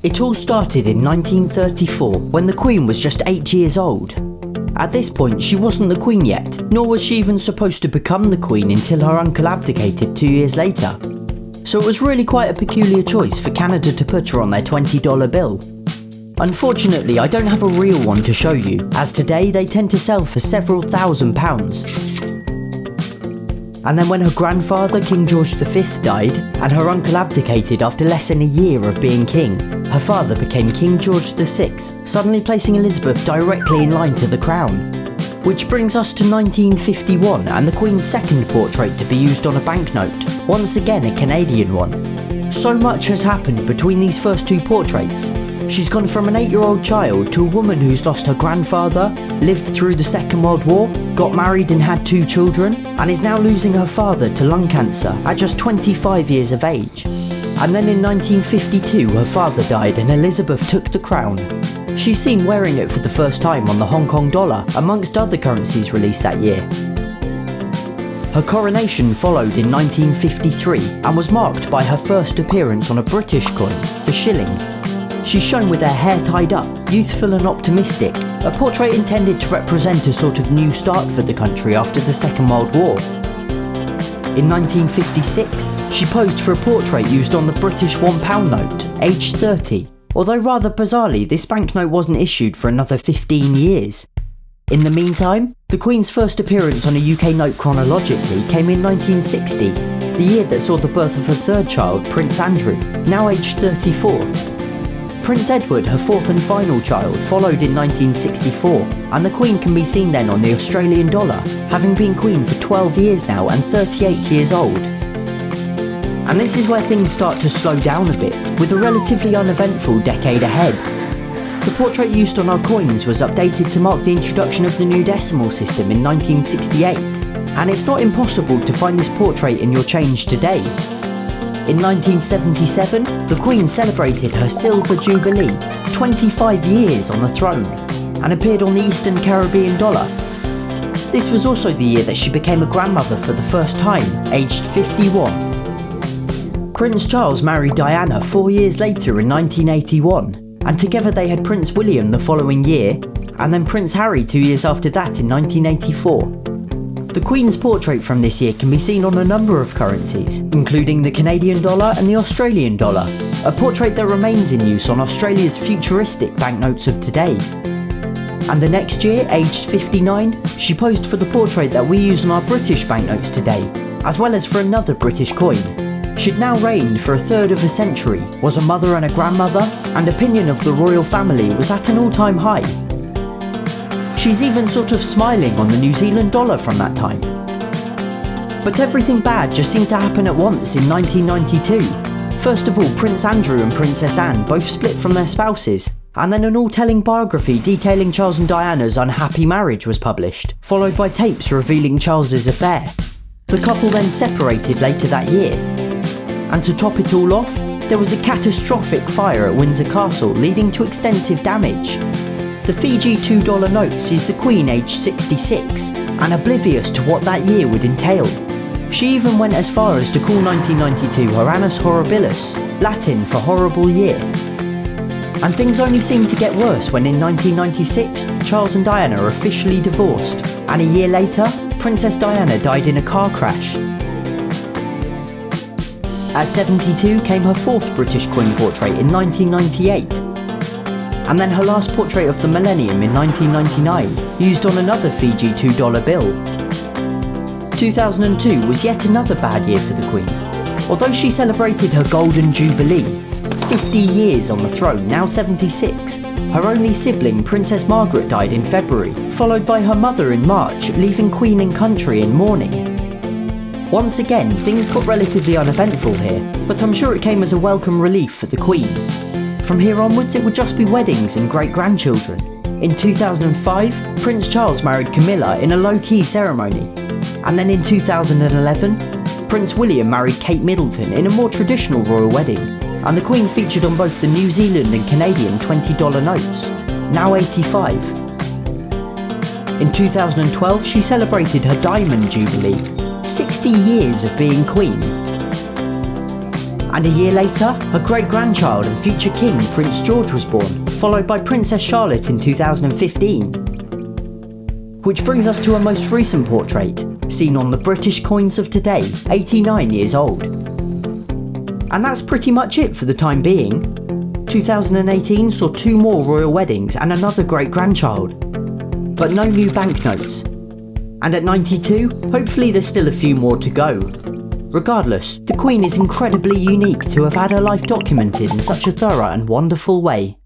It all started in 1934 when the Queen was just 8 years old. At this point she wasn't the Queen yet, nor was she even supposed to become the Queen until her uncle abdicated 2 years later. So it was really quite a peculiar choice for Canada to put her on their $20 bill. Unfortunately, I don't have a real one to show you, as today they tend to sell for several £1,000s. And then when her grandfather, King George V, died, and her uncle abdicated after less than a year of being king, her father became King George VI, suddenly placing Elizabeth directly in line to the crown. Which brings us to 1951 and the Queen's second portrait to be used on a banknote, once again a Canadian one. So much has happened between these first two portraits. She's gone from an 8-year-old child to a woman who's lost her grandfather, lived through the Second World War, got married and had 2 children, and is now losing her father to lung cancer at just 25 years of age. And then in 1952 her father died and Elizabeth took the crown. She's seen wearing it for the first time on the Hong Kong dollar, amongst other currencies released that year. Her coronation followed in 1953 and was marked by her first appearance on a British coin, the shilling. She's shown with her hair tied up, youthful and optimistic, a portrait intended to represent a sort of new start for the country after the Second World War. In 1956, she posed for a portrait used on the British £1 note, aged 30, although rather bizarrely this banknote wasn't issued for another 15 years. In the meantime, the Queen's first appearance on a UK note chronologically came in 1960, the year that saw the birth of her third child, Prince Andrew, now aged 34. Prince Edward, her fourth and final child, followed in 1964, and the Queen can be seen then on the Australian dollar, having been Queen for 12 years now and 38 years old. And this is where things start to slow down a bit, with a relatively uneventful decade ahead. The portrait used on our coins was updated to mark the introduction of the new decimal system in 1968, and it's not impossible to find this portrait in your change today. In 1977, the Queen celebrated her Silver Jubilee, 25 years on the throne, and appeared on the Eastern Caribbean dollar. This was also the year that she became a grandmother for the first time, aged 51. Prince Charles married Diana 4 years later in 1981, and together they had Prince William the following year, and then Prince Harry 2 years after that in 1984. The Queen's portrait from this year can be seen on a number of currencies, including the Canadian dollar and the Australian dollar, a portrait that remains in use on Australia's futuristic banknotes of today. And the next year, aged 59, she posed for the portrait that we use on our British banknotes today, as well as for another British coin. She'd now reigned for a third of a century, was a mother and a grandmother, and opinion of the royal family was at an all-time high. She's even sort of smiling on the New Zealand dollar from that time. But everything bad just seemed to happen at once in 1992. First of all, Prince Andrew and Princess Anne both split from their spouses, and then an all-telling biography detailing Charles and Diana's unhappy marriage was published, followed by tapes revealing Charles's affair. The couple then separated later that year. And to top it all off, there was a catastrophic fire at Windsor Castle leading to extensive damage. The Fiji $2 note sees the Queen aged 66, and oblivious to what that year would entail. She even went as far as to call 1992 her Annus Horribilis, Latin for horrible year. And things only seemed to get worse when in 1996, Charles and Diana officially divorced, and a year later, Princess Diana died in a car crash. At 72 came her fourth British Queen portrait in 1998. And then her last portrait of the millennium in 1999, used on another Fiji $2 bill. 2002 was yet another bad year for the Queen. Although she celebrated her Golden Jubilee, 50 years on the throne, now 76, her only sibling, Princess Margaret, died in February, followed by her mother in March, leaving Queen and country in mourning. Once again, things got relatively uneventful here, but I'm sure it came as a welcome relief for the Queen. From here onwards, it would just be weddings and great-grandchildren. In 2005, Prince Charles married Camilla in a low-key ceremony. And then in 2011, Prince William married Kate Middleton in a more traditional royal wedding, and the Queen featured on both the New Zealand and Canadian $20 notes, now 85. In 2012, she celebrated her Diamond Jubilee, 60 years of being Queen. And a year later, her great-grandchild and future king, Prince George, was born, followed by Princess Charlotte in 2015. Which brings us to a most recent portrait, seen on the British coins of today, 89 years old. And that's pretty much it for the time being. 2018 saw 2 more royal weddings and another great-grandchild, but no new banknotes. And at 92, hopefully there's still a few more to go. Regardless, the Queen is incredibly unique to have had her life documented in such a thorough and wonderful way.